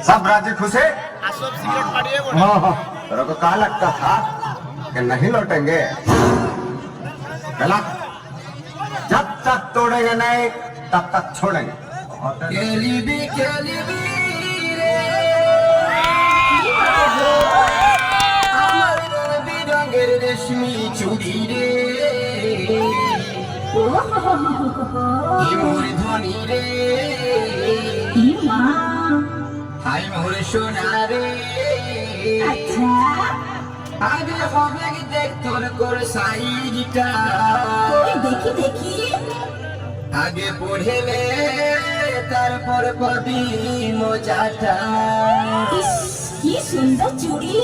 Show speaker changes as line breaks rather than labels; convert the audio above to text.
सब राजी खुशी?
सब सिगरेट पड़िए बोले।
हाँ। तेरे को क्या लगता था कि नहीं लौटेंगे? गलत। जब तक तोड़ेंगे नहीं तब तक छोड़ेंगे।
রেশমি চুড়ি রে মোর ধনী রে হাই মোর সোনা রে আগে হবে কি দেখ তোর কোর সাইজটা
দেখি দেখি
আগে পড়েলে তারপর পাবি মজাটা
কি সুন্দর চুড়ি